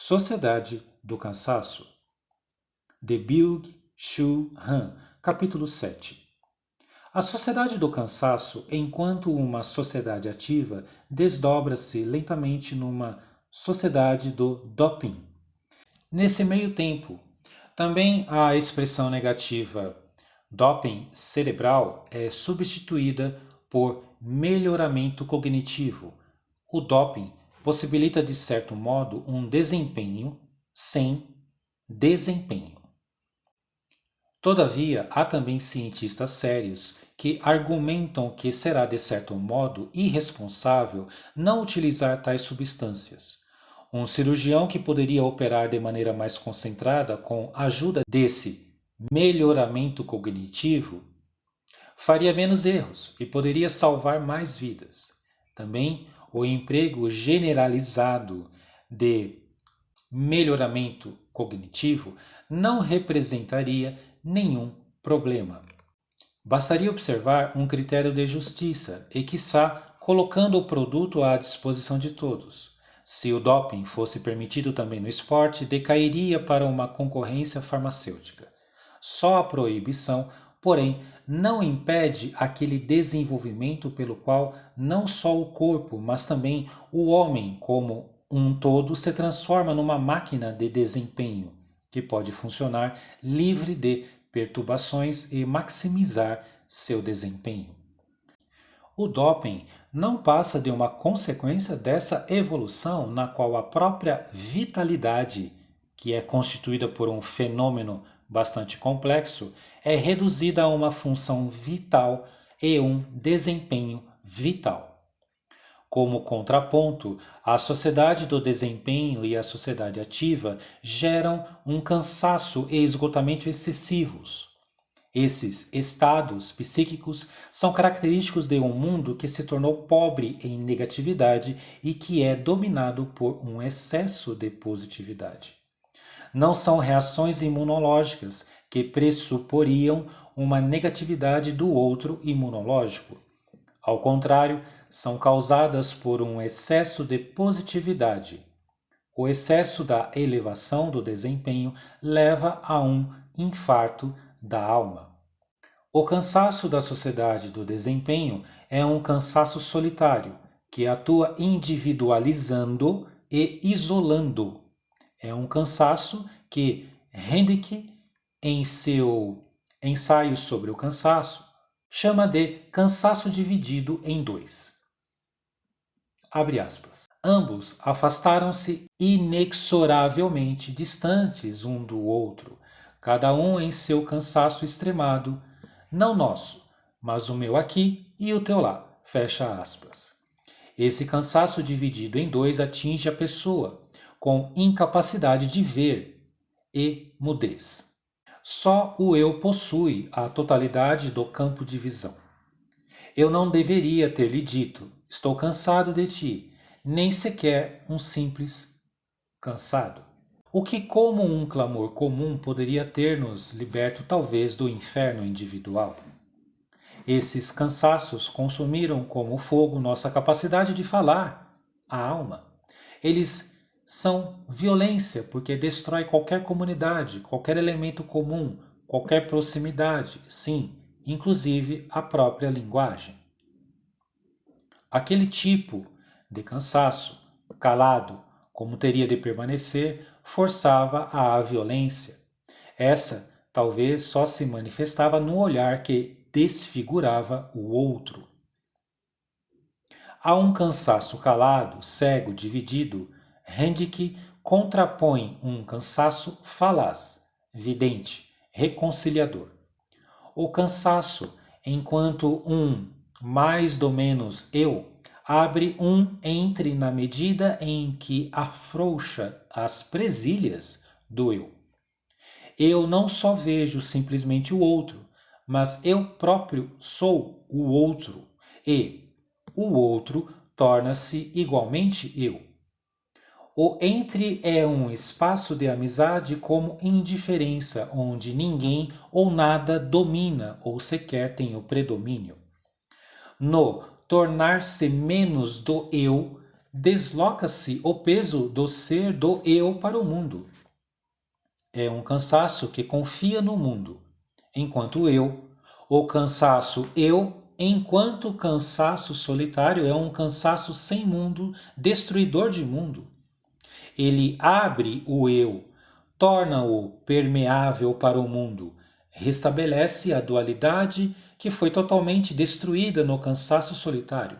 Sociedade do Cansaço, de Byung-Chul Han, capítulo 7. A sociedade do cansaço, enquanto uma sociedade ativa, desdobra-se lentamente numa sociedade do doping. Nesse meio tempo, também a expressão negativa doping cerebral é substituída por melhoramento cognitivo. O doping possibilita, de certo modo, um desempenho sem desempenho. Todavia, há também cientistas sérios que argumentam que será, de certo modo, irresponsável não utilizar tais substâncias. Um cirurgião que poderia operar de maneira mais concentrada com a ajuda desse melhoramento cognitivo faria menos erros e poderia salvar mais vidas. Também o emprego generalizado de melhoramento cognitivo não representaria nenhum problema. Bastaria observar um critério de justiça e, quiçá, colocando o produto à disposição de todos. Se o doping fosse permitido também no esporte, decairia para uma concorrência farmacêutica. Só a proibição, porém, não impede aquele desenvolvimento pelo qual não só o corpo, mas também o homem como um todo se transforma numa máquina de desempenho, que pode funcionar livre de perturbações e maximizar seu desempenho. O doping não passa de uma consequência dessa evolução na qual a própria vitalidade, que é constituída por um fenômeno bastante complexo, é reduzida a uma função vital e um desempenho vital. Como contraponto, a sociedade do desempenho e a sociedade ativa geram um cansaço e esgotamento excessivos. Esses estados psíquicos são característicos de um mundo que se tornou pobre em negatividade e que é dominado por um excesso de positividade. Não são reações imunológicas que pressuporiam uma negatividade do outro imunológico. Ao contrário, são causadas por um excesso de positividade. O excesso da elevação do desempenho leva a um infarto da alma. O cansaço da sociedade do desempenho é um cansaço solitário, que atua individualizando e isolando. É um cansaço que Hendrick, em seu ensaio sobre o cansaço, chama de cansaço dividido em dois. Abre aspas. Ambos afastaram-se inexoravelmente distantes um do outro, cada um em seu cansaço extremado, não nosso, mas o meu aqui e o teu lá. Fecha aspas. Esse cansaço dividido em dois atinge a pessoa, com incapacidade de ver e mudez. Só o eu possui a totalidade do campo de visão. Eu não deveria ter lhe dito, estou cansado de ti, nem sequer um simples cansado. O que, como um clamor comum, poderia ter-nos liberto talvez do inferno individual. Esses cansaços consumiram como fogo nossa capacidade de falar, a alma. Eles são violência porque destrói qualquer comunidade, qualquer elemento comum, qualquer proximidade, sim, inclusive a própria linguagem. Aquele tipo de cansaço, calado, como teria de permanecer, forçava a violência. Essa talvez só se manifestava no olhar que desfigurava o outro. A um cansaço calado, cego, dividido, Hendrick contrapõe um cansaço falaz, vidente, reconciliador. O cansaço, enquanto um mais do menos eu, abre um entre na medida em que afrouxa as presilhas do eu. Eu não só vejo simplesmente o outro, mas eu próprio sou o outro e o outro torna-se igualmente eu. O entre é um espaço de amizade como indiferença, onde ninguém ou nada domina ou sequer tem o predomínio. No tornar-se menos do eu, Desloca-se o peso do ser do eu para o mundo. É um cansaço que confia no mundo, enquanto eu. O cansaço eu, enquanto cansaço solitário, é um cansaço sem mundo, destruidor de mundo. Ele abre o eu, torna-o permeável para o mundo, restabelece a dualidade que foi totalmente destruída no cansaço solitário.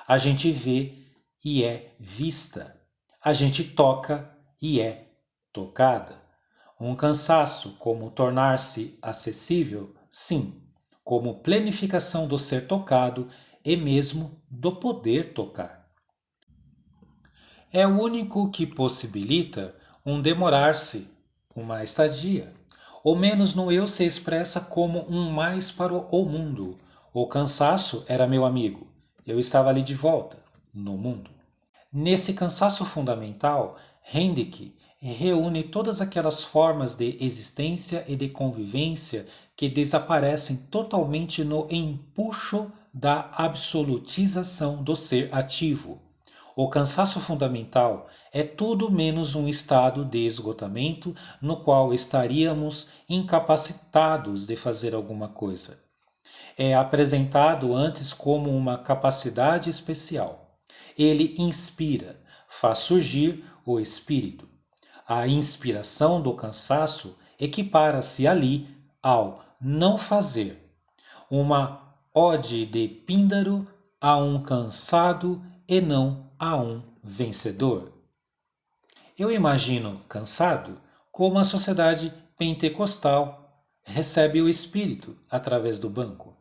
A gente vê e é vista. A gente toca e é tocada. Um cansaço como tornar-se acessível, sim, como plenificação do ser tocado e mesmo do poder tocar. É o único que possibilita um demorar-se, uma estadia. Ou menos no eu se expressa como um mais para o mundo. O cansaço era meu amigo. Eu estava ali de volta, no mundo. Nesse cansaço fundamental, Hendrick reúne todas aquelas formas de existência e de convivência que desaparecem totalmente no empuxo da absolutização do ser ativo. O cansaço fundamental é tudo menos um estado de esgotamento no qual estaríamos incapacitados de fazer alguma coisa. É apresentado antes como uma capacidade especial. Ele inspira, faz surgir o espírito. A inspiração do cansaço equipara-se ali ao não fazer, uma ode de Píndaro a um cansado e não a um vencedor. Eu imagino cansado como a sociedade pentecostal recebe o espírito através do banco.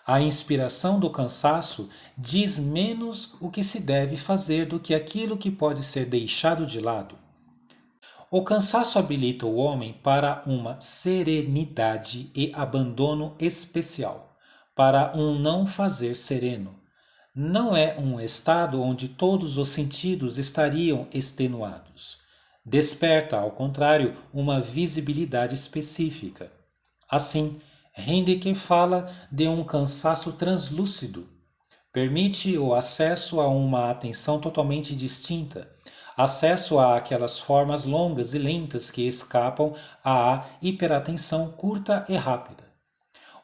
A inspiração do cansaço diz menos o que se deve fazer do que aquilo que pode ser deixado de lado. O cansaço habilita o homem para uma serenidade e abandono especial, para um não fazer sereno. Não é um estado onde todos os sentidos estariam extenuados. Desperta, ao contrário, uma visibilidade específica. Assim, Hendrick fala de um cansaço translúcido. Permite o acesso a uma atenção totalmente distinta, acesso a aquelas formas longas e lentas que escapam à hiperatenção curta e rápida.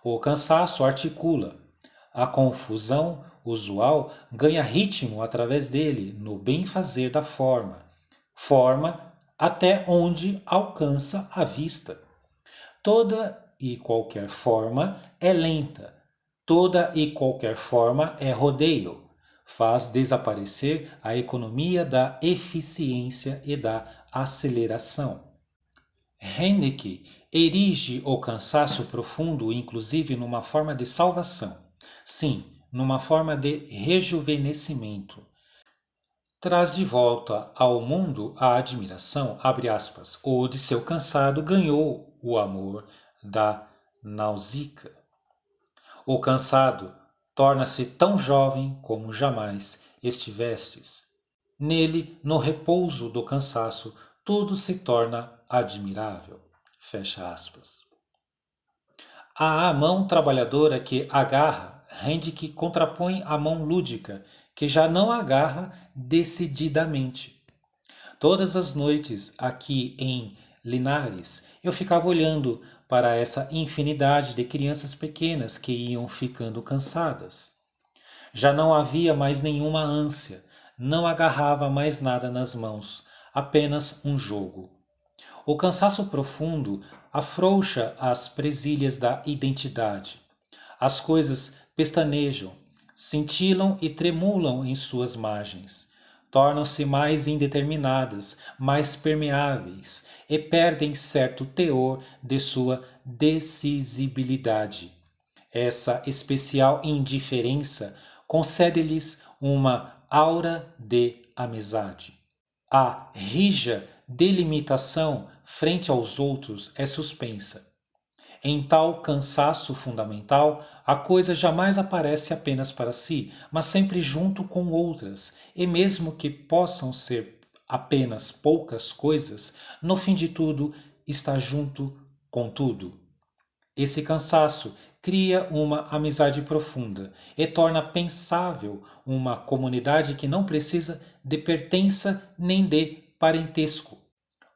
O cansaço articula. A confusão usual ganha ritmo através dele no bem-fazer da forma. Forma até onde alcança a vista. Toda e qualquer forma é lenta. Toda e qualquer forma é rodeio. Faz desaparecer a economia da eficiência e da aceleração. Henrique erige o cansaço profundo, inclusive, numa forma de salvação. Sim, numa forma de rejuvenescimento. Traz de volta ao mundo a admiração, abre aspas, o de seu cansado ganhou o amor da Nausicaa. O cansado torna-se tão jovem como jamais estivestes. Nele, no repouso do cansaço, tudo se torna admirável. Fecha aspas. A mão trabalhadora que agarra, rende que contrapõe a mão lúdica, que já não agarra decididamente. Todas as noites, aqui em Linares, eu ficava olhando para essa infinidade de crianças pequenas que iam ficando cansadas. Já não havia mais nenhuma ânsia, não agarrava mais nada nas mãos, apenas um jogo. O cansaço profundo afrouxa as presilhas da identidade. As coisas pestanejam, cintilam e tremulam em suas margens. Tornam-se mais indeterminadas, mais permeáveis e perdem certo teor de sua decisibilidade. Essa especial indiferença concede-lhes uma aura de amizade. A rija delimitação frente aos outros é suspensa. Em tal cansaço fundamental, a coisa jamais aparece apenas para si, mas sempre junto com outras, e mesmo que possam ser apenas poucas coisas, no fim de tudo está junto com tudo. Esse cansaço cria uma amizade profunda e torna pensável uma comunidade que não precisa de pertença nem de parentesco.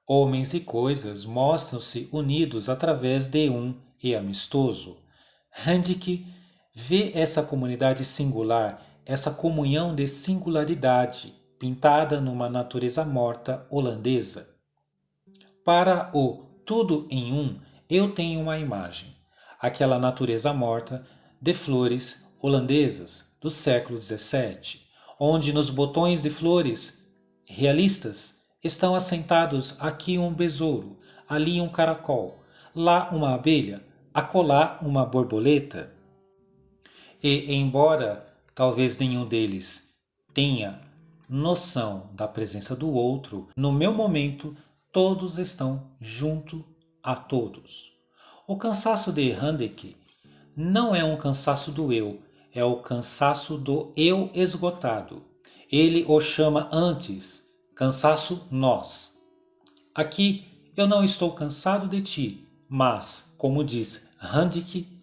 Homens e coisas mostram-se unidos através de um e amistoso. Handke vê essa comunidade singular, essa comunhão de singularidade, pintada numa natureza morta holandesa. Para o tudo em um, eu tenho uma imagem, aquela natureza morta de flores holandesas do século XVII, onde nos botões de flores realistas estão assentados aqui um besouro, ali um caracol, lá uma abelha, acolá uma borboleta. E, embora talvez nenhum deles tenha noção da presença do outro, no meu momento todos estão junto a todos. O cansaço de Handke não é um cansaço do eu, é o cansaço do eu esgotado. Ele o chama antes, cansaço nós. Aqui eu não estou cansado de ti, mas, como diz Handke,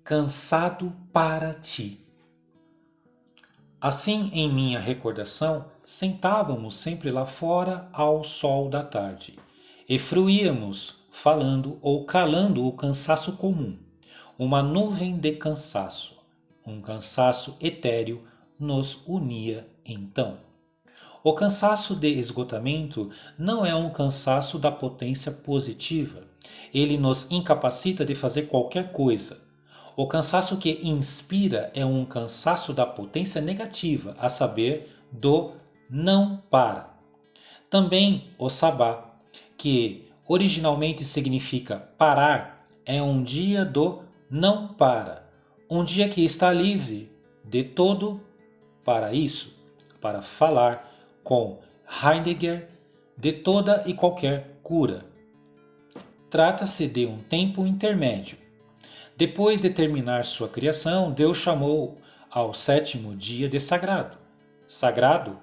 cansado para ti. Assim, em minha recordação, sentávamos sempre lá fora ao sol da tarde e fruíamos, falando ou calando o cansaço comum. Uma nuvem de cansaço, um cansaço etéreo, nos unia então. O cansaço de esgotamento não é um cansaço da potência positiva. Ele nos incapacita de fazer qualquer coisa. O cansaço que inspira é um cansaço da potência negativa, a saber, do não para. Também o sabá, que originalmente significa parar, é um dia do não para, um dia que está livre de todo para isso, para falar com Heidegger de toda e qualquer cura. Trata-se de um tempo intermédio. Depois de terminar sua criação, Deus chamou ao sétimo dia de sagrado. Sagrado,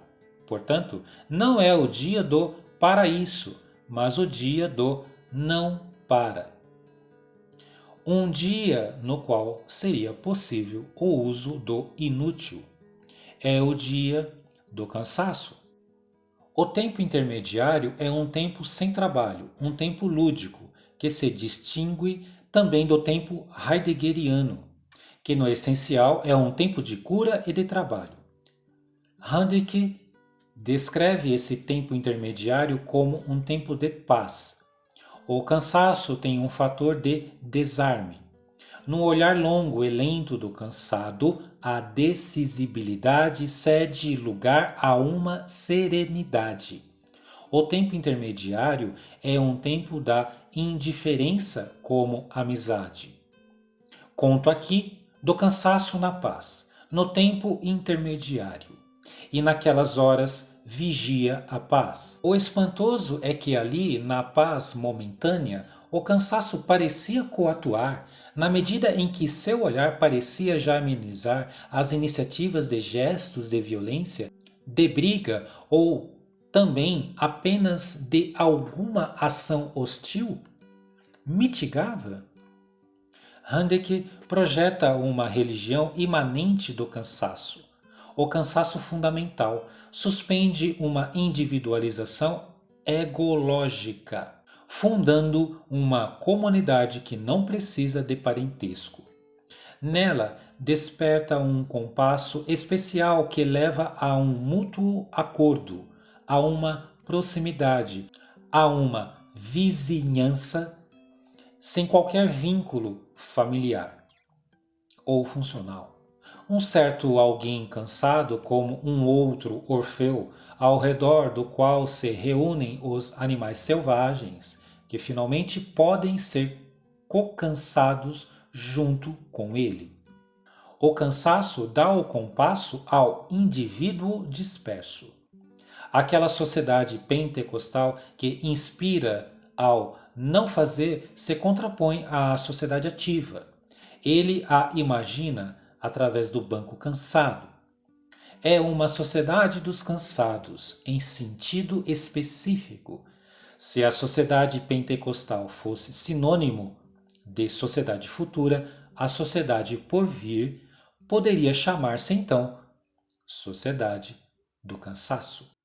portanto, não é o dia do paraíso, mas o dia do não para. Um dia no qual seria possível o uso do inútil. É o dia do cansaço. O tempo intermediário é um tempo sem trabalho, um tempo lúdico, que se distingue também do tempo heideggeriano, que no essencial é um tempo de cura e de trabalho. Handke descreve esse tempo intermediário como um tempo de paz. O cansaço tem um fator de desarme. No olhar longo e lento do cansado, a decisibilidade cede lugar a uma serenidade. O tempo intermediário é um tempo da indiferença como amizade. Conto aqui do cansaço na paz, no tempo intermediário, e naquelas horas vigia a paz. O espantoso é que ali, na paz momentânea, o cansaço parecia coatuar, na medida em que seu olhar parecia já amenizar as iniciativas de gestos de violência, de briga ou também apenas de alguma ação hostil, mitigava. Handke projeta uma religião imanente do cansaço. O cansaço fundamental suspende uma individualização egológica, fundando uma comunidade que não precisa de parentesco. Nela, desperta um compasso especial que leva a um mútuo acordo, a uma proximidade, a uma vizinhança sem qualquer vínculo familiar ou funcional. Um certo alguém cansado, como um outro Orfeu, ao redor do qual se reúnem os animais selvagens, que finalmente podem ser cocansados junto com ele. O cansaço dá o compasso ao indivíduo disperso. Aquela sociedade pentecostal que inspira ao não fazer se contrapõe à sociedade ativa. Ele a imagina através do banco cansado. É uma sociedade dos cansados, em sentido específico. Se a sociedade pentecostal fosse sinônimo de sociedade futura, a sociedade por vir poderia chamar-se então Sociedade do Cansaço.